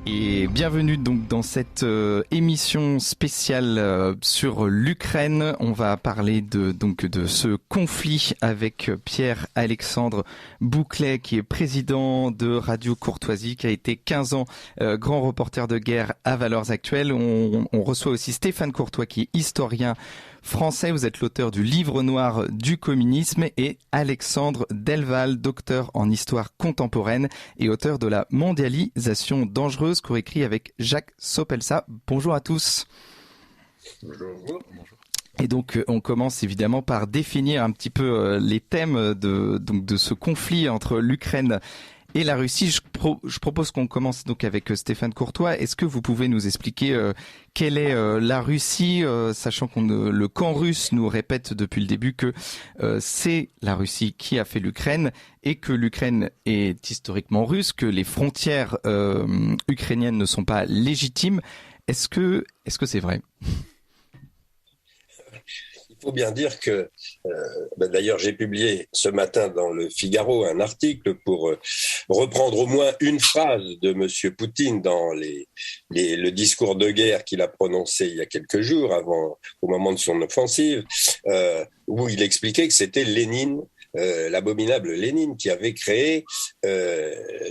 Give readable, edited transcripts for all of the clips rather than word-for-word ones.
Et bienvenue donc dans cette émission spéciale sur l'Ukraine. On va parler de ce conflit avec Pierre-Alexandre Bouclet, qui est président de Radio Courtoisie, qui a été 15 ans grand reporter de guerre à Valeurs Actuelles. On reçoit aussi Stéphane Courtois, qui est historien français. Vous êtes l'auteur du Livre noir du communisme, et Alexandre Delval, docteur en histoire contemporaine et auteur de La mondialisation dangereuse, co-écrit avec Jacques Sopelsa. Bonjour à tous. Bonjour. Et donc on commence évidemment par définir un petit peu les thèmes de ce conflit entre l'Ukraine et la Russie. Je propose qu'on commence donc avec Stéphane Courtois. Est-ce que vous pouvez nous expliquer quelle est la Russie, sachant le camp russe nous répète depuis le début que c'est la Russie qui a fait l'Ukraine et que l'Ukraine est historiquement russe, que les frontières ukrainiennes ne sont pas légitimes. Est-ce que c'est vrai ? Il faut bien dire que, d'ailleurs, j'ai publié ce matin dans le Figaro un article pour reprendre au moins une phrase de M. Poutine dans le discours de guerre qu'il a prononcé il y a quelques jours, au moment de son offensive, où il expliquait que c'était Lénine, l'abominable Lénine, qui avait créé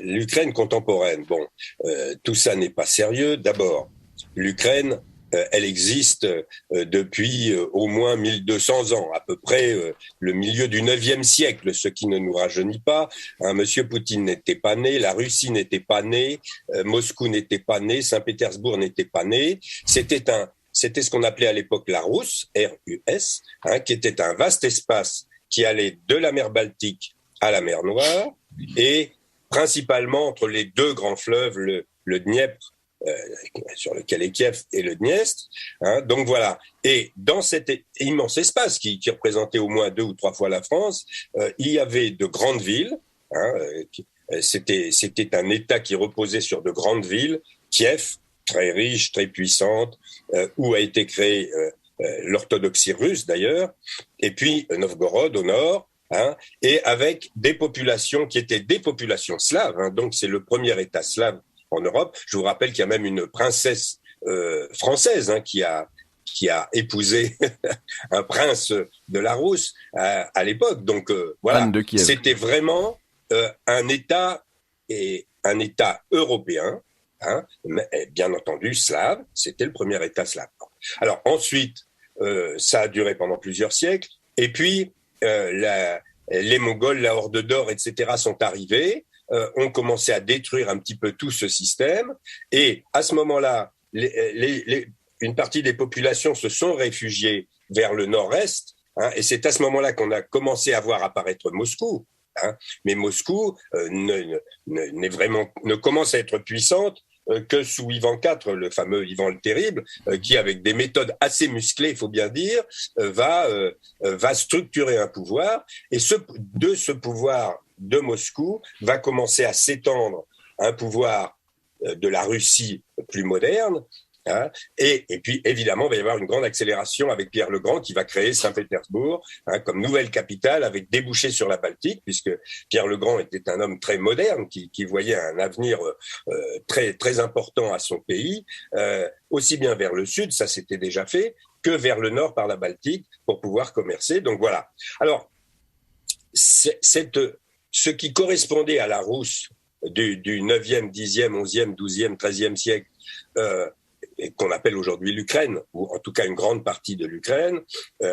l'Ukraine contemporaine. Bon, tout ça n'est pas sérieux. D'abord, l'Ukraine, elle existe depuis au moins 1200 ans, à peu près le milieu du 9e siècle, ce qui ne nous rajeunit pas. Monsieur Poutine n'était pas né, la Russie n'était pas née, Moscou n'était pas né, Saint-Pétersbourg n'était pas né. C'était ce qu'on appelait à l'époque la Rousse, R-U-S, qui était un vaste espace qui allait de la mer Baltique à la mer Noire, et principalement entre les deux grands fleuves, le Dniepr, sur lequel est Kiev, et le Dniestr. Donc voilà. Et dans cet immense espace qui représentait au moins 2 ou 3 fois la France, il y avait de grandes villes. C'était un État qui reposait sur de grandes villes. Kiev, très riche, très puissante, où a été créée l'orthodoxie russe d'ailleurs. Et puis Novgorod au nord. Et avec des populations qui étaient des populations slaves. Donc c'est le premier État slave en Europe. Je vous rappelle qu'il y a même une princesse française qui a épousé un prince de la Rousse à l'époque. Donc voilà, c'était vraiment un État européen, mais bien entendu slave. C'était le premier État slave. Alors ensuite, ça a duré pendant plusieurs siècles. Et puis les Mongols, la Horde d'Or, etc. sont arrivés. Ont commencé à détruire un petit peu tout ce système, et à ce moment-là, une partie des populations se sont réfugiées vers le nord-est, et c'est à ce moment-là qu'on a commencé à voir apparaître Moscou. Mais Moscou ne commence à être puissante que sous Ivan IV, le fameux Ivan le Terrible, qui, avec des méthodes assez musclées, il faut bien dire, va structurer un pouvoir, et de ce pouvoir de Moscou va commencer à s'étendre un pouvoir de la Russie plus moderne. Et puis, évidemment, il va y avoir une grande accélération avec Pierre le Grand, qui va créer Saint-Pétersbourg comme nouvelle capitale, avec débouché sur la Baltique, puisque Pierre le Grand était un homme très moderne, qui voyait un avenir très, très important à son pays, aussi bien vers le sud, ça s'était déjà fait, que vers le nord par la Baltique, pour pouvoir commercer. Donc voilà. Alors, ce qui correspondait à la Rousse du 9e, 10e, 11e, 12e, 13e siècle, et qu'on appelle aujourd'hui l'Ukraine, ou en tout cas une grande partie de l'Ukraine,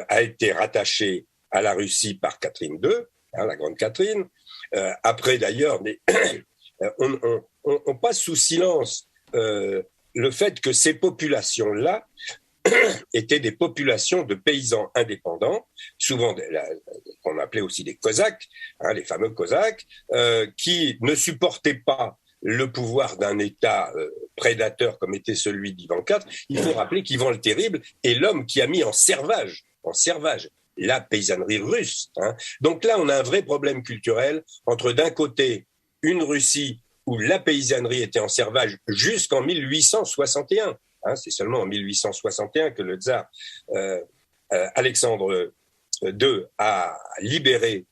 a été rattachée à la Russie par Catherine II, la grande Catherine. Après d'ailleurs, on passe sous silence le fait que ces populations-là étaient des populations de paysans indépendants, souvent qu'on appelait aussi des Cosaques, les fameux Cosaques, qui ne supportaient pas le pouvoir d'un État prédateur comme était celui d'Ivan IV. Il faut rappeler qu'Ivan le Terrible est l'homme qui a mis en servage la paysannerie russe. Donc là, on a un vrai problème culturel entre, d'un côté, une Russie où la paysannerie était en servage jusqu'en 1861. C'est seulement en 1861 que le tsar Alexandre II a libéré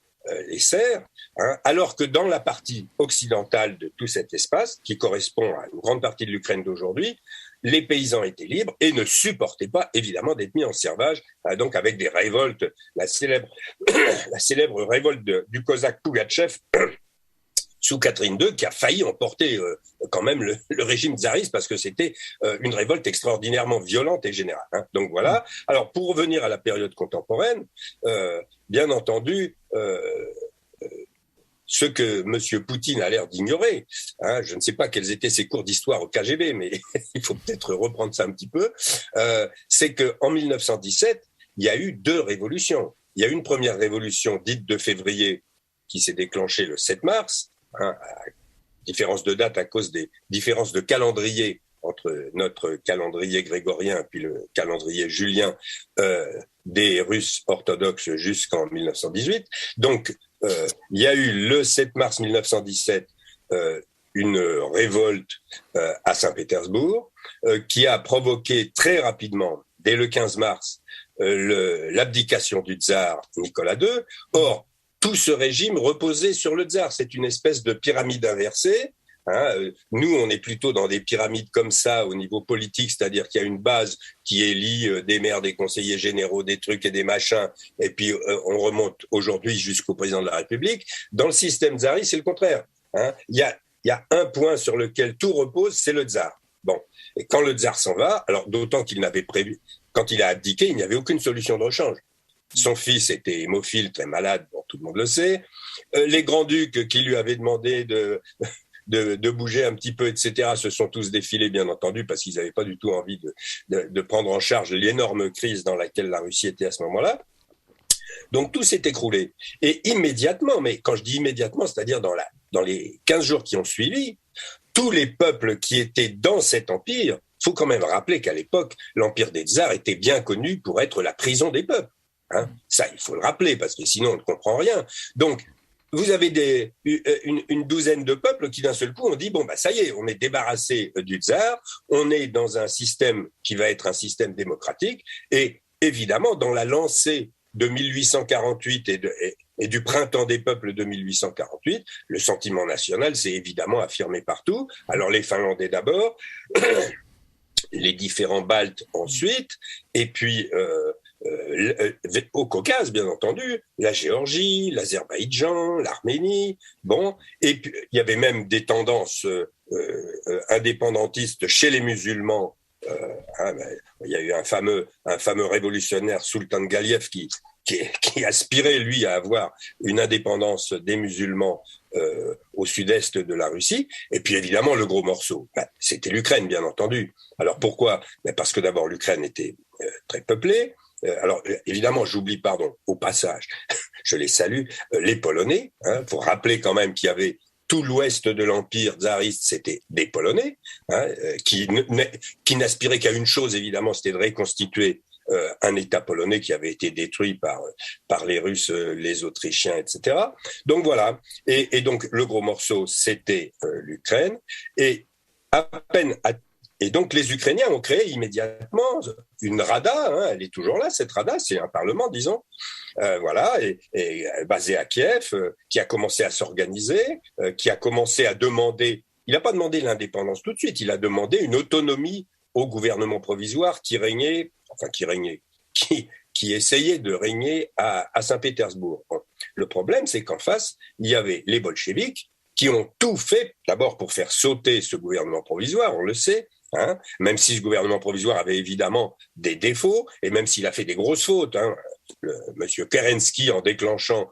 les serres, hein, alors que dans la partie occidentale de tout cet espace, qui correspond à une grande partie de l'Ukraine d'aujourd'hui, les paysans étaient libres et ne supportaient pas, évidemment, d'être mis en servage, donc avec des révoltes, la célèbre révolte du Cosaque Pougatchev sous Catherine II, qui a failli emporter quand même le régime tsariste, parce que c'était une révolte extraordinairement violente et générale. Hein. Donc voilà. Alors pour revenir à la période contemporaine, bien entendu, ce que M. Poutine a l'air d'ignorer, hein, je ne sais pas quels étaient ses cours d'histoire au KGB, mais il faut peut-être reprendre ça un petit peu, c'est qu'en 1917, il y a eu 2 révolutions. Il y a eu une première révolution dite de février qui s'est déclenchée le 7 mars, hein, à différence de date à cause des différences de calendrier entre notre calendrier grégorien puis le calendrier julien des Russes orthodoxes jusqu'en 1918. Donc, il y a eu le 7 mars 1917 une révolte à Saint-Pétersbourg qui a provoqué très rapidement, dès le 15 mars, l'abdication du tsar Nicolas II. Or, tout ce régime reposait sur le tsar. C'est une espèce de pyramide inversée. Hein. Nous, on est plutôt dans des pyramides comme ça au niveau politique, c'est-à-dire qu'il y a une base qui élit des maires, des conseillers généraux, des trucs et des machins, et puis on remonte aujourd'hui jusqu'au président de la République. Dans le système tsariste, c'est le contraire. Hein. Il y a un point sur lequel tout repose, c'est le tsar. Bon, et quand le tsar s'en va, alors d'autant qu'il n'avait prévu, quand il a abdiqué, il n'y avait aucune solution de rechange. Son fils était hémophile, très malade, bon, tout le monde le sait. Les grands-ducs qui lui avaient demandé de bouger un petit peu, etc., se sont tous défilés, bien entendu, parce qu'ils n'avaient pas du tout envie de prendre en charge l'énorme crise dans laquelle la Russie était à ce moment-là. Donc tout s'est écroulé. Et immédiatement, mais quand je dis immédiatement, c'est-à-dire dans les 15 jours qui ont suivi, tous les peuples qui étaient dans cet empire, il faut quand même rappeler qu'à l'époque, l'empire des tsars était bien connu pour être la prison des peuples. Hein, ça, il faut le rappeler, parce que sinon, on ne comprend rien. Donc, vous avez une douzaine de peuples qui, d'un seul coup, ont dit, bon, bah, ça y est, on est débarrassé du tsar, on est dans un système qui va être un système démocratique, et évidemment, dans la lancée de 1848 et du printemps des peuples de 1848, le sentiment national s'est évidemment affirmé partout. Alors, les Finlandais d'abord, les différents Baltes ensuite, et puis au Caucase, bien entendu, la Géorgie, l'Azerbaïdjan, l'Arménie, bon, et puis il y avait même des tendances indépendantistes chez les musulmans. Il y a eu un fameux révolutionnaire, Sultan Galiev, qui aspirait, lui, à avoir une indépendance des musulmans au sud-est de la Russie. Et puis, évidemment, le gros morceau, c'était l'Ukraine, bien entendu. Alors, pourquoi ? Parce que d'abord, l'Ukraine était très peuplée. Alors, évidemment, j'oublie, au passage, je les salue, les Polonais, hein, pour rappeler quand même qu'il y avait tout l'ouest de l'empire tsariste, c'était des Polonais, hein, qui n'aspiraient qu'à une chose, évidemment, c'était de reconstituer un État polonais qui avait été détruit par les Russes, les Autrichiens, etc. Donc voilà. Et donc le gros morceau, c'était l'Ukraine. Et et donc les Ukrainiens ont créé immédiatement une Rada. Hein, elle est toujours là, cette Rada, c'est un parlement, disons. Voilà, et basé à Kiev, qui a commencé à s'organiser, qui a commencé à demander. Il n'a pas demandé l'indépendance tout de suite. Il a demandé une autonomie au gouvernement provisoire qui essayait de régner à Saint-Pétersbourg. Bon. Le problème, c'est qu'en face, il y avait les bolcheviks qui ont tout fait, d'abord pour faire sauter ce gouvernement provisoire, on le sait, hein, même si ce gouvernement provisoire avait évidemment des défauts, et même s'il a fait des grosses fautes. Hein, Monsieur Kerensky, en déclenchant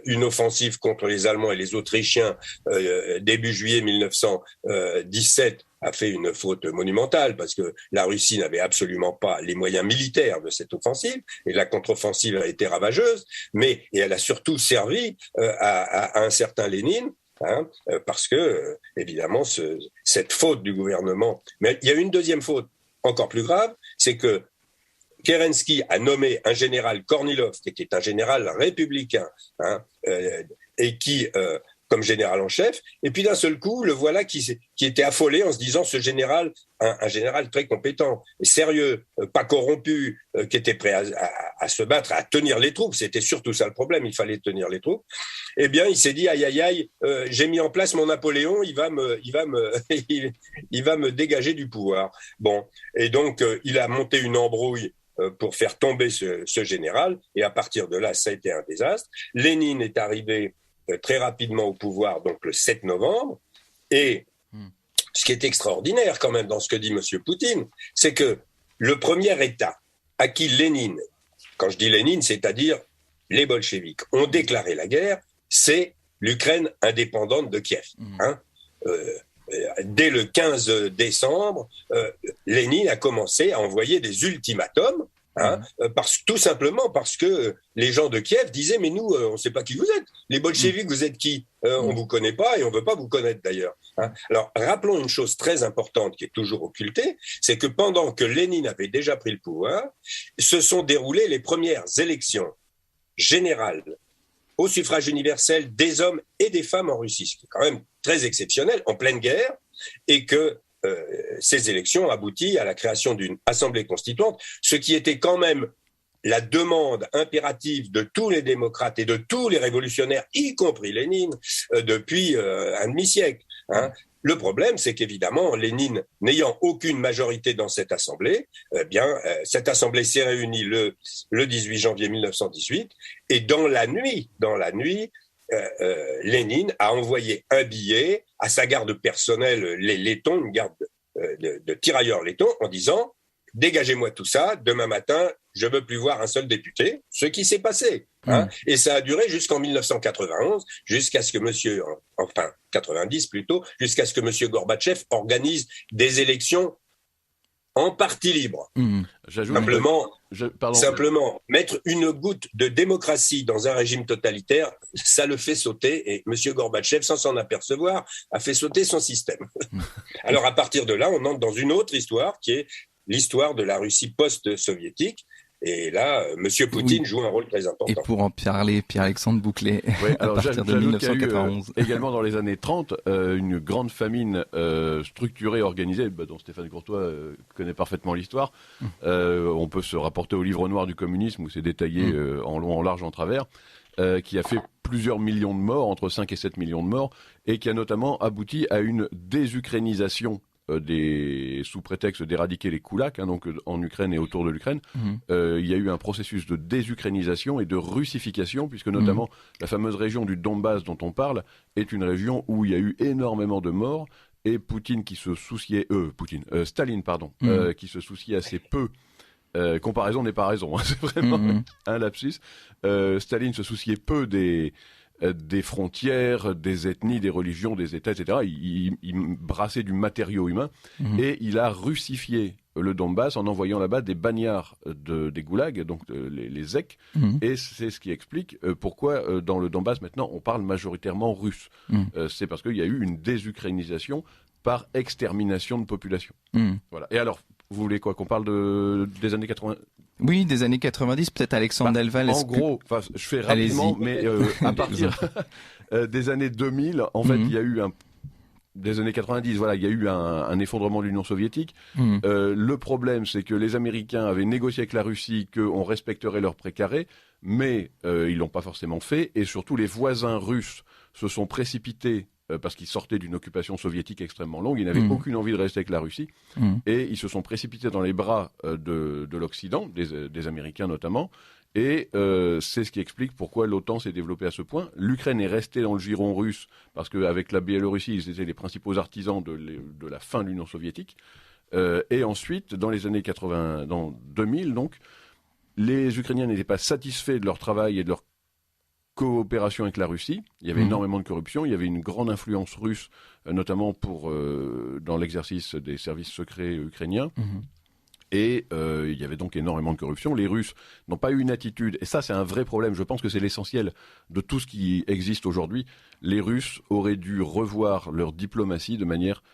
une offensive contre les Allemands et les Autrichiens début juillet 1917, a fait une faute monumentale parce que la Russie n'avait absolument pas les moyens militaires de cette offensive et la contre-offensive a été ravageuse, et elle a surtout servi à un certain Lénine, hein, parce que évidemment cette faute du gouvernement. Mais il y a une deuxième faute encore plus grave, c'est que Kerensky a nommé un général Kornilov, qui était un général républicain, hein, et qui comme général en chef, et puis d'un seul coup, le voilà qui était affolé en se disant ce général, un général très compétent, sérieux, pas corrompu, qui était prêt à se battre, à tenir les troupes, c'était surtout ça le problème, il fallait tenir les troupes, eh bien il s'est dit aïe aïe aïe, j'ai mis en place mon Napoléon, il va me dégager du pouvoir. Bon, et donc il a monté une embrouille pour faire tomber ce général, et à partir de là, ça a été un désastre. Lénine est arrivé très rapidement au pouvoir, donc le 7 novembre, et ce qui est extraordinaire quand même dans ce que dit M. Poutine, c'est que le premier État à qui Lénine, quand je dis Lénine, c'est-à-dire les bolcheviks, ont déclaré la guerre, c'est l'Ukraine indépendante de Kiev. Dès le 15 décembre, Lénine a commencé à envoyer des ultimatums, tout simplement parce que les gens de Kiev disaient mais nous on ne sait pas qui vous êtes, les bolcheviks vous êtes qui, on vous connaît pas et on veut pas vous connaître d'ailleurs. Alors rappelons une chose très importante qui est toujours occultée, c'est que pendant que Lénine avait déjà pris le pouvoir, se sont déroulées les premières élections générales au suffrage universel des hommes et des femmes en Russie, ce qui est quand même très exceptionnel en pleine guerre, et que ces élections ont abouti à la création d'une assemblée constituante, ce qui était quand même la demande impérative de tous les démocrates et de tous les révolutionnaires, y compris Lénine, depuis un demi-siècle. Le problème, c'est qu'évidemment, Lénine, n'ayant aucune majorité dans cette assemblée, cette assemblée s'est réunie le 18 janvier 1918, et dans la nuit, Lénine a envoyé un billet à sa garde personnelle, les lettons, une garde de tirailleurs lettons, en disant « Dégagez-moi tout ça, demain matin, je ne veux plus voir un seul député », ce qui s'est passé. Et ça a duré jusqu'en 1991, jusqu'à ce que 90 plutôt, jusqu'à ce que M. Gorbatchev organise des élections en partie libre. Simplement, mettre une goutte de démocratie dans un régime totalitaire, ça le fait sauter. Et M. Gorbatchev, sans s'en apercevoir, a fait sauter son système. Alors à partir de là, on entre dans une autre histoire, qui est l'histoire de la Russie post-soviétique. Et là, M. Poutine joue un rôle très important. Et pour en parler, Pierre-Alexandre Bouclet, à partir de 1991. Il y a eu, également dans les années 30, une grande famine structurée, organisée, dont Stéphane Courtois connaît parfaitement l'histoire. On peut se rapporter au livre noir du communisme, où c'est détaillé en long, en large, en travers, qui a fait plusieurs millions de morts, entre 5 et 7 millions de morts, et qui a notamment abouti à une désukrainisation sous prétexte d'éradiquer les koulaks, donc en Ukraine et autour de l'Ukraine, il y a eu un processus de désukrainisation et de russification, puisque notamment la fameuse région du Donbass dont on parle est une région où il y a eu énormément de morts, et Staline, qui se souciait assez peu. Comparaison n'est pas raison, c'est vraiment un lapsus. Staline se souciait peu des frontières, des ethnies, des religions, des États, etc. Il brassait du matériau humain et il a russifié le Donbass en envoyant là-bas des bagnards des goulags, donc les Zeks, et c'est ce qui explique pourquoi dans le Donbass maintenant on parle majoritairement russe. C'est parce qu'il y a eu une désukrainisation par extermination de population. Voilà. Et alors, vous voulez quoi, qu'on parle des années 80 ? Oui, des années 90, peut-être Alexandre Delval. En gros, je fais rapidement, mais à partir des années 2000, en fait, il y a eu des années 90, voilà, il y a eu un effondrement de l'Union soviétique. Le problème, c'est que les Américains avaient négocié avec la Russie qu'on respecterait leur précaré, mais ils l'ont pas forcément fait, et surtout les voisins russes se sont précipités parce qu'ils sortaient d'une occupation soviétique extrêmement longue, ils n'avaient aucune envie de rester avec la Russie, et ils se sont précipités dans les bras de l'Occident, des Américains notamment, et c'est ce qui explique pourquoi l'OTAN s'est développée à ce point. L'Ukraine est restée dans le giron russe, parce qu'avec la Biélorussie, ils étaient les principaux artisans de la fin de l'Union soviétique, et ensuite, dans les années 80, dans 2000 donc, les Ukrainiens n'étaient pas satisfaits de leur travail et de leur coopération avec la Russie. Il y avait énormément de corruption, il y avait une grande influence russe, notamment dans l'exercice des services secrets ukrainiens. Et il y avait donc énormément de corruption. Les Russes n'ont pas eu une attitude, et ça c'est un vrai problème, je pense que c'est l'essentiel de tout ce qui existe aujourd'hui. Les Russes auraient dû revoir leur diplomatie de manière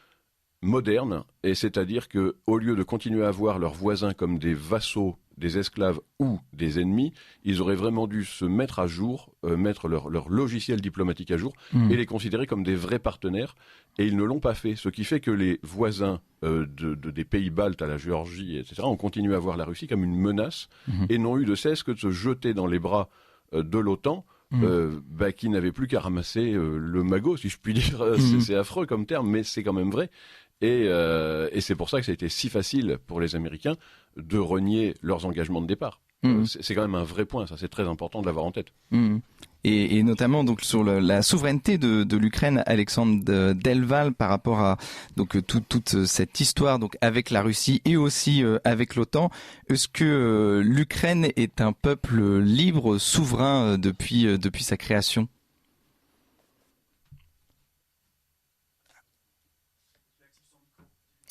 moderne, et c'est-à-dire qu'au lieu de continuer à voir leurs voisins comme des vassaux des esclaves ou des ennemis, ils auraient vraiment dû se mettre à jour, mettre leur logiciel diplomatique à jour et les considérer comme des vrais partenaires. Et ils ne l'ont pas fait, ce qui fait que les voisins des pays baltes à la Géorgie, etc., ont continué à voir la Russie comme une menace et n'ont eu de cesse que de se jeter dans les bras de l'OTAN, qui n'avait plus qu'à ramasser le magot, si je puis dire. C'est affreux comme terme, mais c'est quand même vrai. Et c'est pour ça que ça a été si facile pour les Américains de renier leurs engagements de départ. C'est quand même un vrai point, ça c'est très important de l'avoir en tête. Et notamment donc sur la souveraineté de l'Ukraine, Alexandre Delval, par rapport à donc toute cette histoire donc avec la Russie et aussi avec l'OTAN. Est-ce que l'Ukraine est un peuple libre, souverain depuis sa création?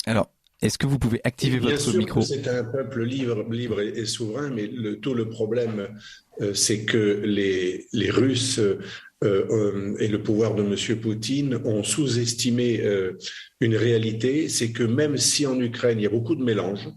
Alors, est-ce que vous pouvez activer votre micro? C'est un peuple libre et souverain, mais tout le problème, c'est que les Russes et le pouvoir de M. Poutine ont sous-estimé une réalité, c'est que même si en Ukraine, il y a beaucoup de mélanges,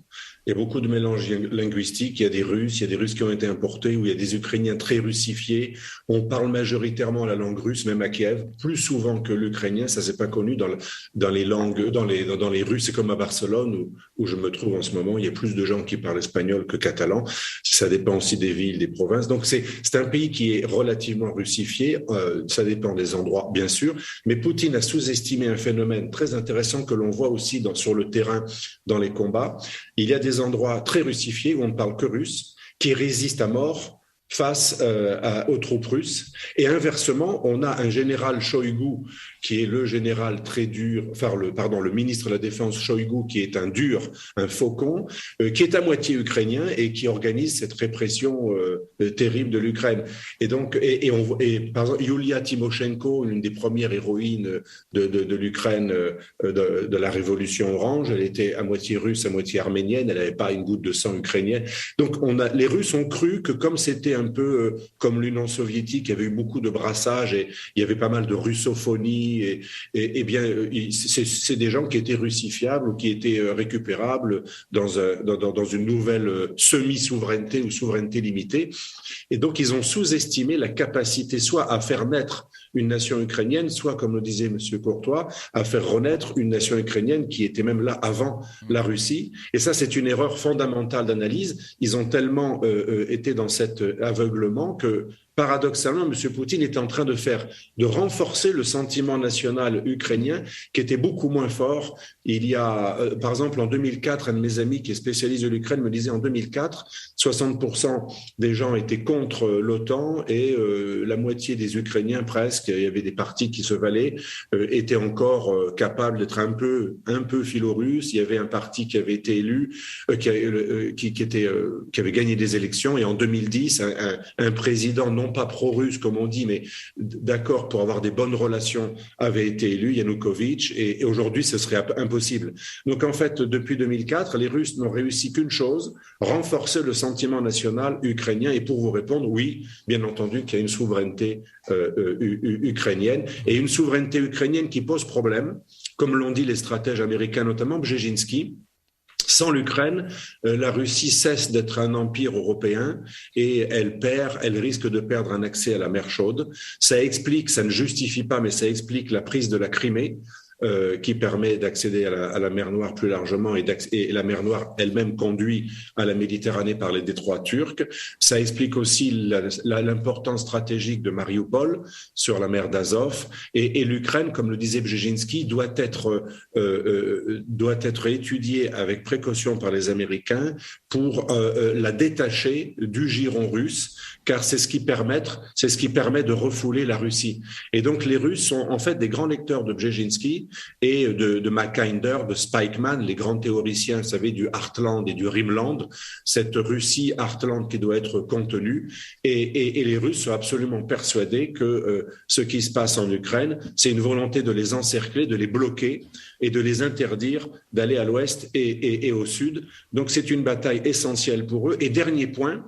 linguistiques, il y a des Russes qui ont été importés, ou il y a des Ukrainiens très russifiés. On parle majoritairement la langue russe, même à Kiev, plus souvent que l'ukrainien. Ça s'est pas connu dans les langues, dans les Russes. C'est comme à Barcelone où je me trouve en ce moment. Il y a plus de gens qui parlent espagnol que catalan. Ça dépend aussi des villes, des provinces. Donc c'est un pays qui est relativement russifié. Ça dépend des endroits, bien sûr. Mais Poutine a sous-estimé un phénomène très intéressant que l'on voit aussi sur le terrain, dans les combats. Il y a des endroits très russifiés où on ne parle que russe, qui résistent à mort face aux troupes russes. Et inversement, on a un général Shoigu, qui est le général très dur, le ministre de la Défense Shoigu, qui est un faucon, qui est à moitié ukrainien et qui organise cette répression terrible de l'Ukraine. Et donc, par exemple, Yulia Tymoshenko, l'une des premières héroïnes de l'Ukraine de la Révolution orange, elle était à moitié russe, à moitié arménienne, elle n'avait pas une goutte de sang ukrainien. Donc, les Russes ont cru que comme c'était un peu comme l'Union soviétique, il y avait eu beaucoup de brassage et il y avait pas mal de russophonie. Et bien, c'est des gens qui étaient russifiables ou qui étaient récupérables dans une nouvelle semi-souveraineté ou souveraineté limitée. Et donc, ils ont sous-estimé la capacité soit à faire naître une nation ukrainienne, soit, comme le disait M. Courtois, à faire renaître une nation ukrainienne qui était même là avant la Russie. Et ça, c'est une erreur fondamentale d'analyse. Ils ont tellement été dans cet aveuglement que, paradoxalement, M. Poutine est en train de renforcer le sentiment national ukrainien qui était beaucoup moins fort. Il y a, par exemple, en 2004, un de mes amis qui est spécialiste de l'Ukraine me disait en 2004, 60% des gens étaient contre l'OTAN et la moitié des Ukrainiens presque, il y avait des partis qui se valaient, étaient encore capables d'être un peu philo-russes. Il y avait un parti qui avait été élu, qui avait gagné des élections, et en 2010, un président non pas pro-russe comme on dit, mais d'accord pour avoir des bonnes relations, avait été élu, Yanukovych, et aujourd'hui ce serait impossible. Donc en fait, depuis 2004, les Russes n'ont réussi qu'une chose, renforcer le sentiment national ukrainien. Et pour vous répondre, oui, bien entendu qu'il y a une souveraineté ukrainienne, et une souveraineté ukrainienne qui pose problème, comme l'ont dit les stratèges américains, notamment Brzezinski. Sans l'Ukraine, la Russie cesse d'être un empire européen et elle risque de perdre un accès à la mer chaude. Ça ne justifie pas, mais ça explique la prise de la Crimée, qui permet d'accéder à la mer Noire plus largement, et la mer Noire elle-même conduit à la Méditerranée par les détroits turcs. Ça explique aussi l'importance stratégique de Mariupol sur la mer d'Azov, et l'Ukraine, comme le disait Brzezinski, doit être étudiée avec précaution par les Américains pour la détacher du giron russe, car c'est ce qui permet de refouler la Russie. Et donc les Russes sont en fait des grands lecteurs de Brzezinski et de Mackinder, de Spikeman, les grands théoriciens, vous savez, du Heartland et du Rimland, cette Russie Heartland qui doit être contenue. Et les Russes sont absolument persuadés que ce qui se passe en Ukraine, c'est une volonté de les encercler, de les bloquer et de les interdire d'aller à l'ouest et au sud. Donc c'est une bataille essentielle pour eux. Et dernier point,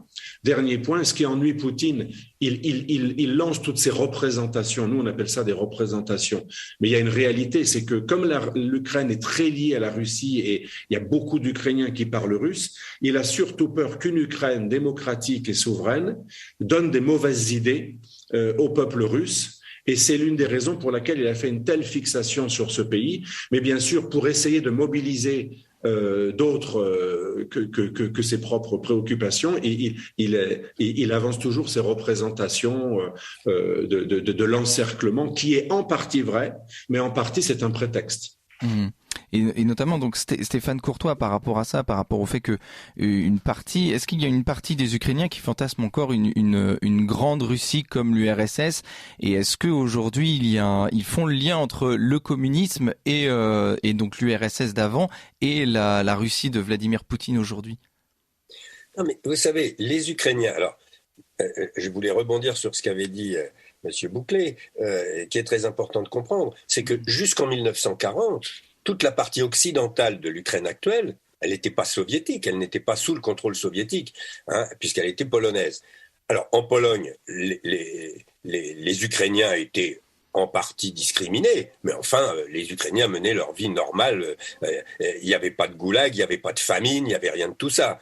Dernier point, ce qui ennuie Poutine, il lance toutes ces représentations. Nous, on appelle ça des représentations. Mais il y a une réalité, c'est que comme l'Ukraine est très liée à la Russie et il y a beaucoup d'Ukrainiens qui parlent russe, il a surtout peur qu'une Ukraine démocratique et souveraine donne des mauvaises idées au peuple russe. Et c'est l'une des raisons pour laquelle il a fait une telle fixation sur ce pays. Mais bien sûr, pour essayer de mobiliser d'autres que ses propres préoccupations, il avance toujours ses représentations de l'encerclement, qui est en partie vrai, mais en partie c'est un prétexte. Mmh. Et notamment donc Stéphane Courtois, par rapport à ça, par rapport au fait que est-ce qu'il y a une partie des Ukrainiens qui fantasment encore une grande Russie comme l'URSS, et est-ce que aujourd'hui ils font le lien entre le communisme et donc l'URSS d'avant et la Russie de Vladimir Poutine aujourd'hui? Non, mais vous savez, les Ukrainiens, alors je voulais rebondir sur ce qu'avait dit Monsieur Bouclet, qui est très important de comprendre, c'est que jusqu'en 1940, toute la partie occidentale de l'Ukraine actuelle, elle n'était pas soviétique, elle n'était pas sous le contrôle soviétique, puisqu'elle était polonaise. Alors en Pologne, les Ukrainiens étaient en partie discriminés, mais enfin, les Ukrainiens menaient leur vie normale. Il n'y avait pas de goulag, il n'y avait pas de famine, il n'y avait rien de tout ça.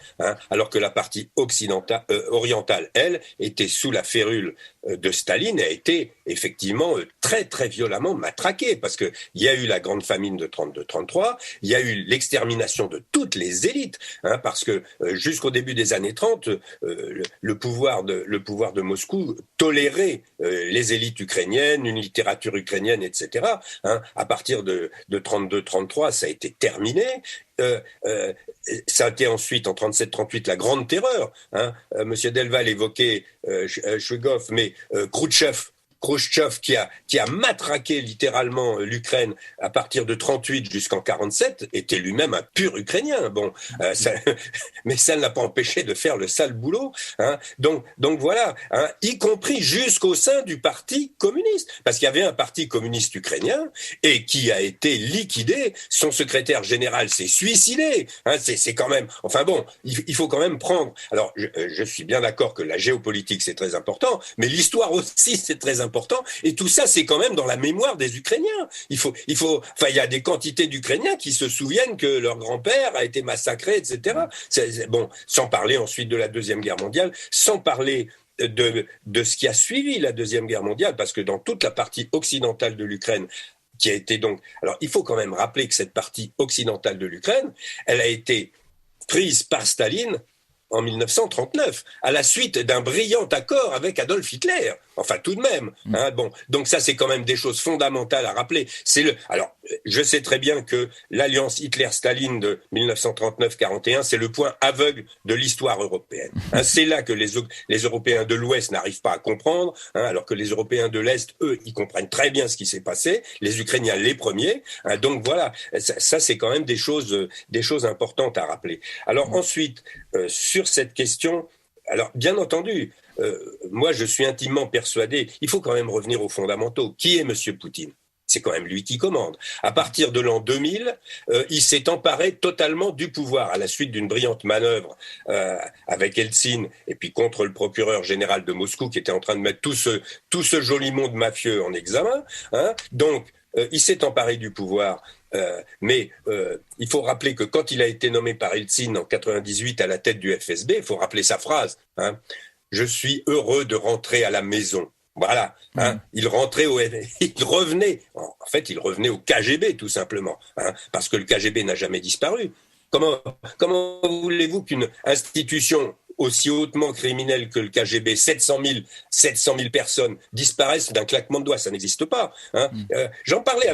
Alors que la partie orientale, elle, était sous la férule de Staline et a été effectivement très très violemment matraquée, parce que il y a eu la grande famine de 32-33, il y a eu l'extermination de toutes les élites, parce que jusqu'au début des années 30, le pouvoir de Moscou tolérait les élites ukrainiennes, une littérature ukrainienne, etc. À partir de 32-33, ça a été terminé. Ça a été ensuite en 37-38 la grande terreur. Monsieur Delval évoquait Chouigov, mais Khrouchtchev qui a matraqué littéralement l'Ukraine à partir de 38 jusqu'en 47 était lui-même un pur Ukrainien. Bon, mais ça ne l'a pas empêché de faire le sale boulot. Donc voilà, y compris jusqu'au sein du parti communiste, parce qu'il y avait un parti communiste ukrainien et qui a été liquidé. Son secrétaire général s'est suicidé. C'est quand même. Enfin bon, il faut quand même prendre. Alors je suis bien d'accord que la géopolitique c'est très important, mais l'histoire aussi c'est très important. Et tout ça, c'est quand même dans la mémoire des Ukrainiens. Il y a des quantités d'Ukrainiens qui se souviennent que leur grand-père a été massacré, etc. Bon, sans parler ensuite de la Deuxième Guerre mondiale, sans parler de ce qui a suivi la Deuxième Guerre mondiale, parce que dans toute la partie occidentale de l'Ukraine, qui a été donc... Alors, il faut quand même rappeler que cette partie occidentale de l'Ukraine, elle a été prise par Staline en 1939, à la suite d'un brillant accord avec Adolf Hitler. Enfin, tout de même. Bon, donc ça, c'est quand même des choses fondamentales à rappeler. Alors, je sais très bien que l'alliance Hitler-Staline de 1939-41, c'est le point aveugle de l'histoire européenne. C'est là que les Européens de l'Ouest n'arrivent pas à comprendre, alors que les Européens de l'Est, eux, ils comprennent très bien ce qui s'est passé. Les Ukrainiens, les premiers. Donc voilà, ça c'est quand même des choses importantes à rappeler. Alors ensuite, sur cette question, alors bien entendu, moi je suis intimement persuadé, il faut quand même revenir aux fondamentaux. Qui est Monsieur Poutine ? C'est quand même lui qui commande. À partir de l'an 2000, il s'est emparé totalement du pouvoir à la suite d'une brillante manœuvre avec Eltsine et puis contre le procureur général de Moscou qui était en train de mettre tout ce joli monde mafieux en examen. Donc, il s'est emparé du pouvoir. Mais il faut rappeler que quand il a été nommé par Eltsine en 98 à la tête du FSB, il faut rappeler sa phrase. Je suis heureux de rentrer à la maison. Voilà, il revenait au KGB tout simplement, parce que le KGB n'a jamais disparu. Comment voulez-vous qu'une institution aussi hautement criminelle que le KGB, 700 000 personnes disparaissent d'un claquement de doigts, ça n'existe pas. J'en parlais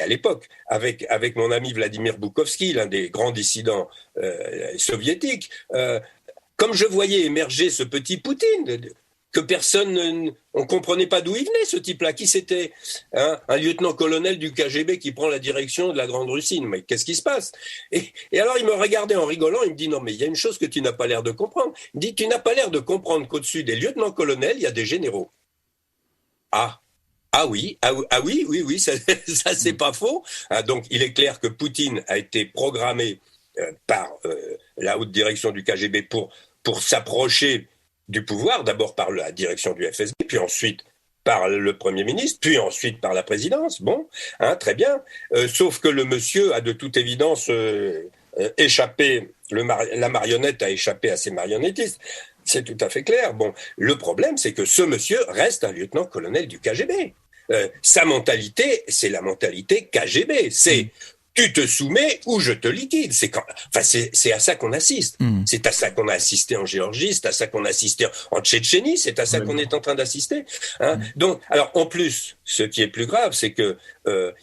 à l'époque avec mon ami Vladimir Boukhovski, l'un des grands dissidents soviétiques. Comme je voyais émerger ce petit Poutine, que personne, on comprenait pas d'où il venait, ce type-là. Qui c'était ? Un lieutenant-colonel du KGB qui prend la direction de la Grande Russie. Mais qu'est-ce qui se passe ? Et alors il me regardait en rigolant, il me dit non mais il y a une chose que tu n'as pas l'air de comprendre. Il me dit tu n'as pas l'air de comprendre qu'au-dessus des lieutenants-colonels, il y a des généraux. Oui, ça c'est pas faux. Donc il est clair que Poutine a été programmé par la haute direction du KGB pour pour s'approcher du pouvoir, d'abord par la direction du FSB, puis ensuite par le Premier ministre, puis ensuite par la présidence. Bon, très bien. Sauf que le monsieur a de toute évidence échappé, la marionnette a échappé à ses marionnettistes. C'est tout à fait clair. Bon, le problème, c'est que ce monsieur reste un lieutenant-colonel du KGB. Sa mentalité, c'est la mentalité KGB. C'est tu te soumets ou je te liquide. C'est à ça qu'on assiste. C'est à ça qu'on a assisté en Géorgie, c'est à ça qu'on a assisté en Tchétchénie, c'est à ça qu'on est en train d'assister. Donc, alors en plus, ce qui est plus grave, c'est que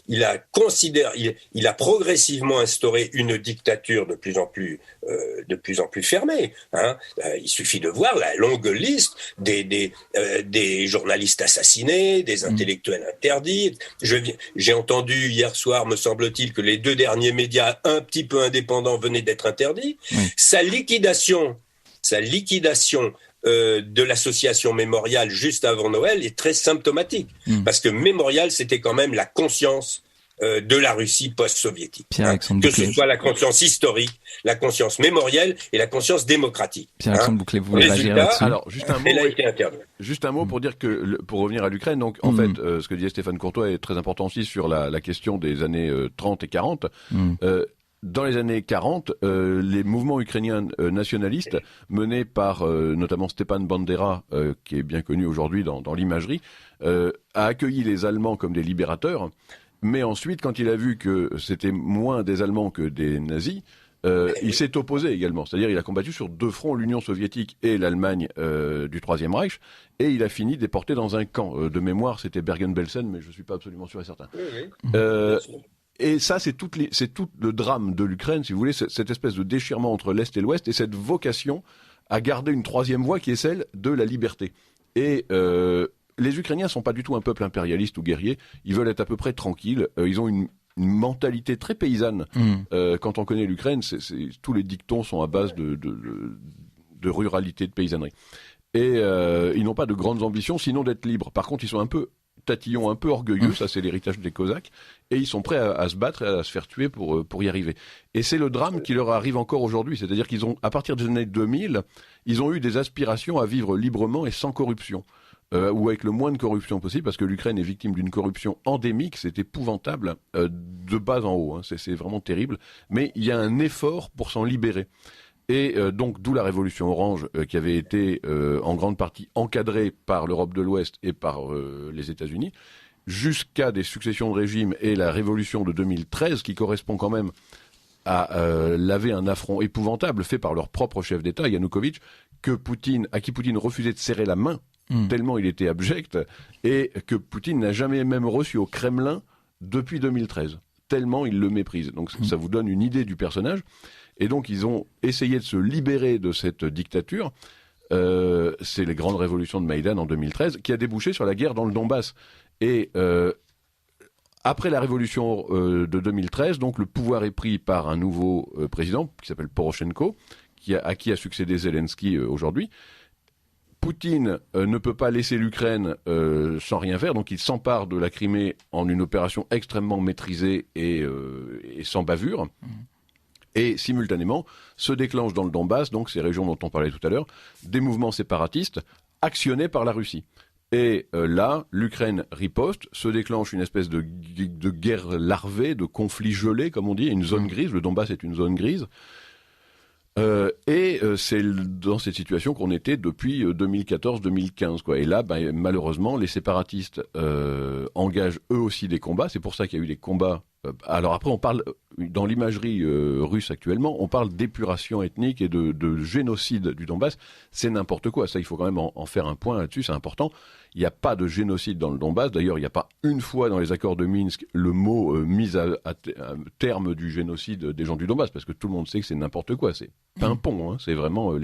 il a progressivement instauré une dictature de plus en plus fermée. Il suffit de voir la longue liste des journalistes assassinés, des intellectuels interdits. J'ai entendu hier soir, me semble-t-il, que les 2 derniers médias un petit peu indépendants venaient d'être interdits. Sa liquidation de l'association Mémorial juste avant Noël est très symptomatique. Parce que Mémorial, c'était quand même la conscience de la Russie post-soviétique. Que ce soit la conscience historique, la conscience mémorielle et la conscience démocratique. Pierre-Alexandre Bouclé, vous voulez réagir là-dessus ? Alors, juste un mot pour dire que, pour revenir à l'Ukraine, donc, en fait, ce que disait Stéphane Courtois est très important aussi sur la question des années 30 et 40. Dans les années 40, les mouvements ukrainiens nationalistes, menés par notamment Stepan Bandera, qui est bien connu aujourd'hui dans l'imagerie, a accueilli les Allemands comme des libérateurs. Mais ensuite, quand il a vu que c'était moins des Allemands que des nazis, il s'est opposé également. C'est-à-dire, il a combattu sur 2 fronts, l'Union soviétique et l'Allemagne du Troisième Reich, et il a fini déporté dans un camp. De mémoire, c'était Bergen-Belsen, mais je ne suis pas absolument sûr et certain. Et ça, c'est tout le drame de l'Ukraine, si vous voulez, cette espèce de déchirement entre l'Est et l'Ouest, et cette vocation à garder une troisième voie qui est celle de la liberté. Et les Ukrainiens sont pas du tout un peuple impérialiste ou guerrier, ils veulent être à peu près tranquilles, ils ont une mentalité très paysanne. Quand on connaît l'Ukraine, tous les dictons sont à base de ruralité, de paysannerie. Et ils n'ont pas de grandes ambitions, sinon d'être libres. Par contre, ils sont un peu tatillons, un peu orgueilleux, ça c'est l'héritage des Cosaques, et ils sont prêts à se battre et à se faire tuer pour y arriver. Et c'est le drame qui leur arrive encore aujourd'hui, c'est-à-dire qu'ils ont, à partir des années 2000, ils ont eu des aspirations à vivre librement et sans corruption. Ou avec le moins de corruption possible, parce que l'Ukraine est victime d'une corruption endémique, c'est épouvantable, de bas en haut, c'est vraiment terrible, mais il y a un effort pour s'en libérer. Et donc, d'où la révolution orange, qui avait été en grande partie encadrée par l'Europe de l'Ouest et par les États-Unis, jusqu'à des successions de régimes et la révolution de 2013, qui correspond quand même à laver un affront épouvantable fait par leur propre chef d'État, Yanukovych, à qui Poutine refusait de serrer la main, tellement il était abject, et que Poutine n'a jamais même reçu au Kremlin depuis 2013, tellement il le méprise. Donc ça vous donne une idée du personnage. Et donc ils ont essayé de se libérer de cette dictature. C'est les grandes révolutions de Maïdan en 2013, qui a débouché sur la guerre dans le Donbass. Et après la révolution de 2013, donc le pouvoir est pris par un nouveau président qui s'appelle Poroshenko, à qui a succédé Zelensky aujourd'hui. Poutine ne peut pas laisser l'Ukraine sans rien faire, donc il s'empare de la Crimée en une opération extrêmement maîtrisée et sans bavure. Et simultanément, se déclenchent dans le Donbass, donc ces régions dont on parlait tout à l'heure, des mouvements séparatistes actionnés par la Russie. Et là, l'Ukraine riposte, se déclenche une espèce de guerre larvée, de conflit gelé, comme on dit, une zone grise. Le Donbass est une zone grise. Et c'est dans cette situation qu'on était depuis 2014-2015, quoi. Et là, malheureusement, les séparatistes engagent eux aussi des combats. C'est pour ça qu'il y a eu des combats. Alors après, on parle, dans l'imagerie russe actuellement, on parle d'épuration ethnique et de génocide du Donbass. C'est n'importe quoi. Ça, il faut quand même en faire un point là-dessus, c'est important. Il n'y a pas de génocide dans le Donbass. D'ailleurs, il n'y a pas une fois dans les accords de Minsk le mot mis à terme du génocide des gens du Donbass, parce que tout le monde sait que c'est n'importe quoi. C'est pimpon, hein. C'est vraiment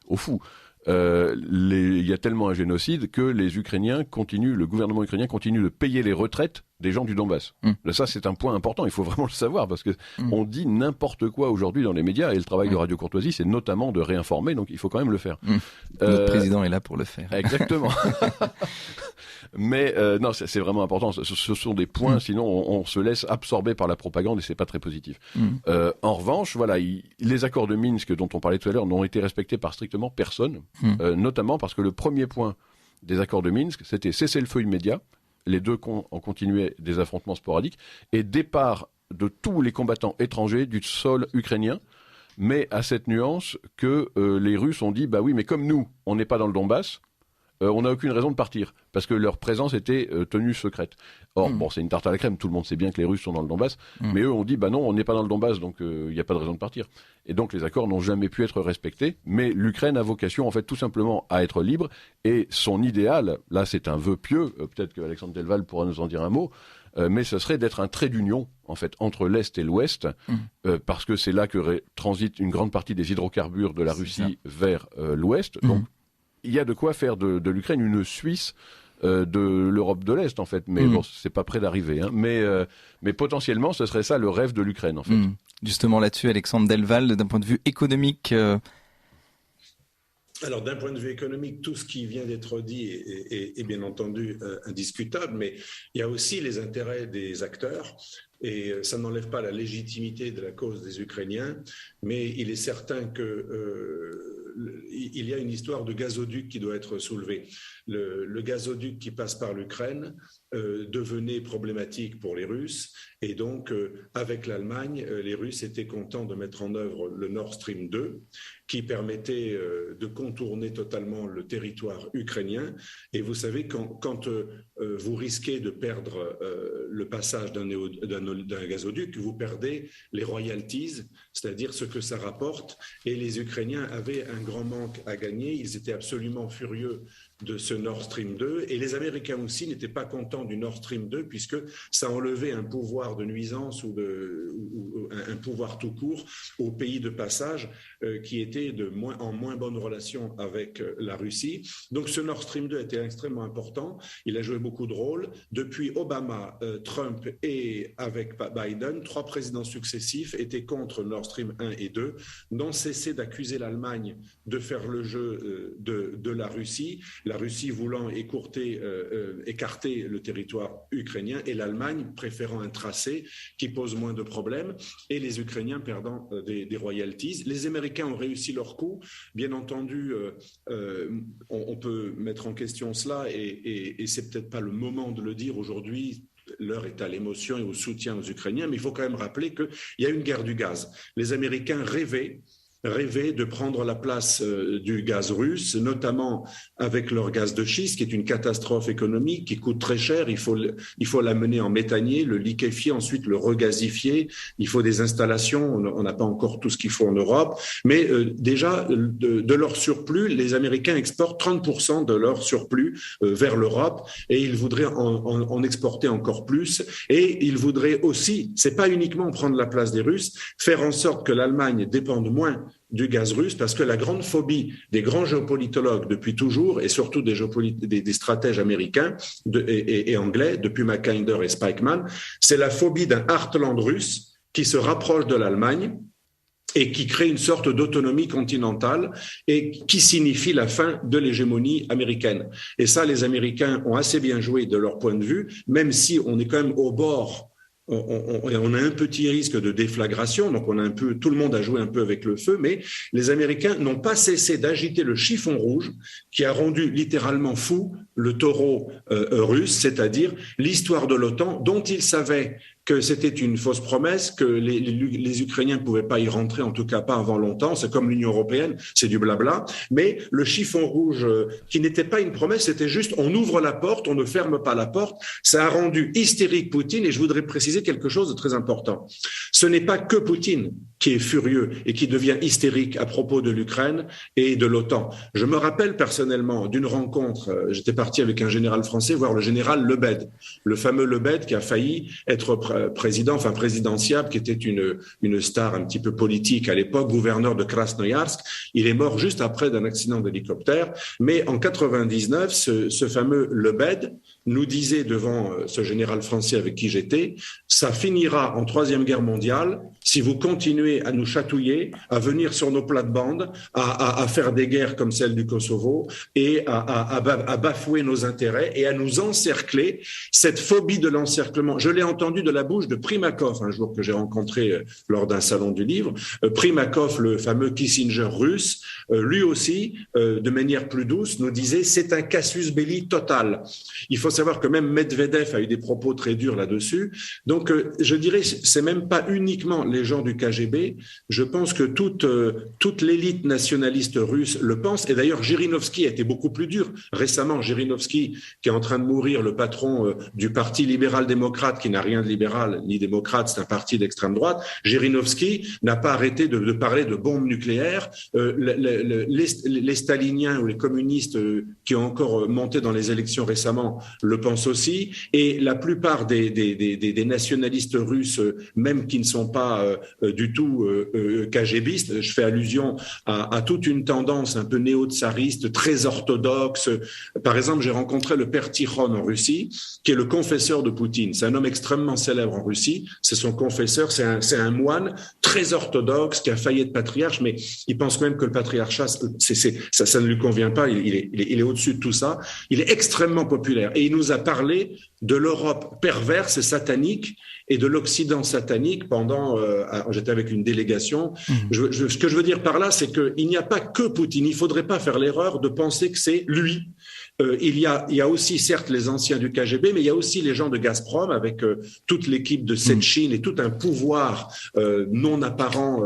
au fou. Il y a tellement un génocide que le gouvernement ukrainien continue de payer les retraites des gens du Donbass. Là, ça, c'est un point important, il faut vraiment le savoir, parce que on dit n'importe quoi aujourd'hui dans les médias, et le travail de Radio Courtoisie, c'est notamment de réinformer, donc il faut quand même le faire. Notre président est là pour le faire. Exactement. Mais non, c'est vraiment important, ce sont des points, sinon on se laisse absorber par la propagande, et c'est pas très positif. En revanche, voilà, les accords de Minsk, dont on parlait tout à l'heure, n'ont été respectés par strictement personne, notamment parce que le premier point des accords de Minsk, c'était cessez-le-feu immédiat, les deux camps ont continué des affrontements sporadiques, et départ de tous les combattants étrangers du sol ukrainien, mais à cette nuance que les Russes ont dit, bah oui, mais comme nous, on n'est pas dans le Donbass, on n'a aucune raison de partir, parce que leur présence était tenue secrète. Or, bon, c'est une tarte à la crème, tout le monde sait bien que les Russes sont dans le Donbass, mais eux ont dit, bah non, on n'est pas dans le Donbass, donc il n'y a pas de raison de partir. Et donc les accords n'ont jamais pu être respectés, mais l'Ukraine a vocation, en fait, tout simplement à être libre, et son idéal, là c'est un vœu pieux, peut-être que Alexandre Delval pourra nous en dire un mot, mais ce serait d'être un trait d'union, en fait, entre l'Est et l'Ouest, parce que c'est là que transite une grande partie des hydrocarbures de la Russie vers l'Ouest, donc il y a de quoi faire de l'Ukraine une Suisse de l'Europe de l'Est, en fait. Mais bon, c'est pas près d'arriver. Hein. Mais potentiellement, ce serait ça le rêve de l'Ukraine, en fait. Justement là-dessus, Alexandre Delval, d'un point de vue économique... Alors, d'un point de vue économique, tout ce qui vient d'être dit est bien entendu indiscutable, mais il y a aussi les intérêts des acteurs. Et ça n'enlève pas la légitimité de la cause des Ukrainiens, mais il est certain qu'il y a une histoire de gazoduc qui doit être soulevée. Le gazoduc qui passe par l'Ukraine devenait problématique pour les Russes, et donc avec l'Allemagne, les Russes étaient contents de mettre en œuvre le Nord Stream 2, qui permettait de contourner totalement le territoire ukrainien. Et vous savez, quand vous risquez de perdre le passage d'un gazoduc, vous perdez les royalties, c'est-à-dire ce que ça rapporte. Et les Ukrainiens avaient un grand manque à gagner. Ils étaient absolument furieux de ce Nord Stream 2. Et les Américains aussi n'étaient pas contents du Nord Stream 2, puisque ça enlevait un pouvoir de nuisance ou un pouvoir tout court aux pays de passage qui étaient en moins bonne relation avec la Russie. Donc ce Nord Stream 2 était extrêmement important. Il a joué beaucoup de rôles. Depuis Obama, Trump et avec Biden, 3 présidents successifs étaient contre Nord Stream 1 et 2, n'ont cessé d'accuser l'Allemagne de faire le jeu de la Russie voulant écarter le territoire ukrainien et l'Allemagne préférant un tracé qui pose moins de problèmes et les Ukrainiens perdant des royalties. Les Américains ont réussi leur coup. Bien entendu, on peut mettre en question cela et c'est peut-être pas le moment de le dire aujourd'hui. L'heure est à l'émotion et au soutien aux Ukrainiens, mais il faut quand même rappeler qu'il y a une guerre du gaz. Les Américains rêvaient de prendre la place du gaz russe, notamment avec leur gaz de schiste, qui est une catastrophe économique, qui coûte très cher. Il faut l'amener en méthanier, le liquéfier, ensuite le regazifier. Il faut des installations. On n'a pas encore tout ce qu'il faut en Europe. Mais déjà, de leur surplus, les Américains exportent 30% de leur surplus vers l'Europe et ils voudraient en exporter encore plus. Et ils voudraient aussi, c'est pas uniquement prendre la place des Russes, faire en sorte que l'Allemagne dépende moins du gaz russe, parce que la grande phobie des grands géopolitologues depuis toujours, et surtout des stratèges américains et anglais, depuis Mackinder et Spykman, c'est la phobie d'un heartland russe qui se rapproche de l'Allemagne et qui crée une sorte d'autonomie continentale et qui signifie la fin de l'hégémonie américaine. Et ça, les Américains ont assez bien joué de leur point de vue, même si on est quand même au bord. On a un petit risque de déflagration, donc tout le monde a joué un peu avec le feu, mais les Américains n'ont pas cessé d'agiter le chiffon rouge qui a rendu littéralement fou le taureau russe, c'est-à-dire l'histoire de l'OTAN dont ils savaient que c'était une fausse promesse, que les Ukrainiens ne pouvaient pas y rentrer, en tout cas pas avant longtemps. C'est comme l'Union européenne, c'est du blabla. Mais le chiffon rouge, qui n'était pas une promesse, c'était juste on ouvre la porte, on ne ferme pas la porte. Ça a rendu hystérique Poutine, et je voudrais préciser quelque chose de très important. Ce n'est pas que Poutine qui est furieux et qui devient hystérique à propos de l'Ukraine et de l'OTAN. Je me rappelle personnellement d'une rencontre, j'étais parti avec un général français voir le général Lebed, le fameux Lebed qui a failli être présidentiable, qui était une star un petit peu politique à l'époque, gouverneur de Krasnoïarsk. Il est mort juste après d'un accident d'hélicoptère. Mais en 99, ce fameux Lebed nous disait devant ce général français avec qui j'étais, ça finira en Troisième Guerre mondiale si vous continuez à nous chatouiller, à venir sur nos plates-bandes, à faire des guerres comme celle du Kosovo et à bafouer nos intérêts et à nous encercler. Cette phobie de l'encerclement, je l'ai entendu de la bouche de Primakov un jour que j'ai rencontré lors d'un salon du livre. Primakov, le fameux Kissinger russe, lui aussi, de manière plus douce, nous disait c'est un casus belli total. Il faut savoir que même Medvedev a eu des propos très durs là-dessus. Donc, je dirais, c'est même pas uniquement les gens du KGB. Je pense que toute l'élite nationaliste russe le pense. Et d'ailleurs, Zhirinovsky a été beaucoup plus dur. Récemment, Zhirinovsky, qui est en train de mourir, le patron du parti libéral-démocrate, qui n'a rien de libéral ni démocrate, c'est un parti d'extrême droite. Zhirinovsky n'a pas arrêté de parler de bombes nucléaires. Les staliniens ou les communistes qui ont encore monté dans les élections récemment le pensent aussi. Et la plupart des nationalistes russes, même qui ne sont pas du tout KGBistes, je fais allusion à toute une tendance un peu néo-tsariste, très orthodoxe. Par exemple, j'ai rencontré le père Tikhon en Russie, qui est le confesseur de Poutine. C'est un homme extrêmement célèbre en Russie. C'est son confesseur. C'est un moine très orthodoxe qui a failli être patriarche, mais il pense même que le patriarcat, ça ne lui convient pas. Il est au-dessus de tout ça. Il est extrêmement populaire. Et il nous a parlé de l'Europe perverse et satanique et de l'Occident satanique pendant, j'étais avec une délégation. Ce que je veux dire par là, c'est qu'il n'y a pas que Poutine. Il ne faudrait pas faire l'erreur de penser que c'est lui. Il y a aussi, certes, les anciens du KGB, mais il y a aussi les gens de Gazprom avec toute l'équipe de Sechin et tout un pouvoir non apparent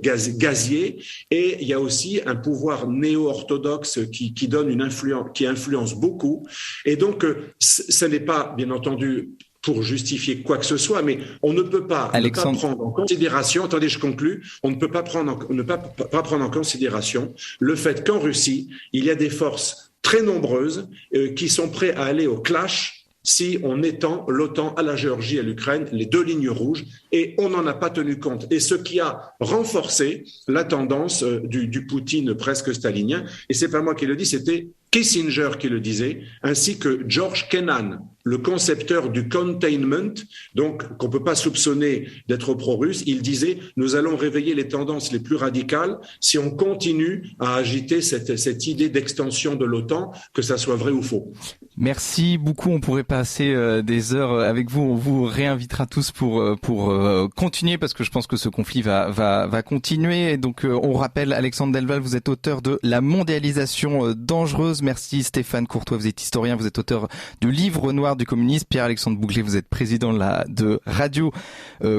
gazier. Et il y a aussi un pouvoir néo-orthodoxe qui donne une influence, qui influence beaucoup. Et donc, ce n'est pas, bien entendu, pour justifier quoi que ce soit, mais on ne peut pas, prendre en considération, attendez, je conclus, on ne peut pas prendre en considération le fait qu'en Russie, il y a des forces très nombreuses qui sont prêtes à aller au clash si on étend l'OTAN à la Géorgie et à l'Ukraine, les deux lignes rouges, et on n'en a pas tenu compte. Et ce qui a renforcé la tendance du Poutine presque stalinien, et c'est pas moi qui le dis, c'était Kissinger qui le disait, ainsi que George Kennan, le concepteur du containment, donc qu'on ne peut pas soupçonner d'être pro-russe. Il disait « Nous allons réveiller les tendances les plus radicales si on continue à agiter cette idée d'extension de l'OTAN, que ça soit vrai ou faux. » Merci beaucoup, on pourrait passer des heures avec vous, on vous réinvitera tous pour continuer parce que je pense que ce conflit va continuer. Et donc on rappelle, Alexandre Delval, vous êtes auteur de La mondialisation dangereuse. Merci Stéphane Courtois, vous êtes historien, vous êtes auteur du livre noir du communisme. Pierre-Alexandre Bouclé, vous êtes président de Radio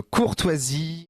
Courtoisie.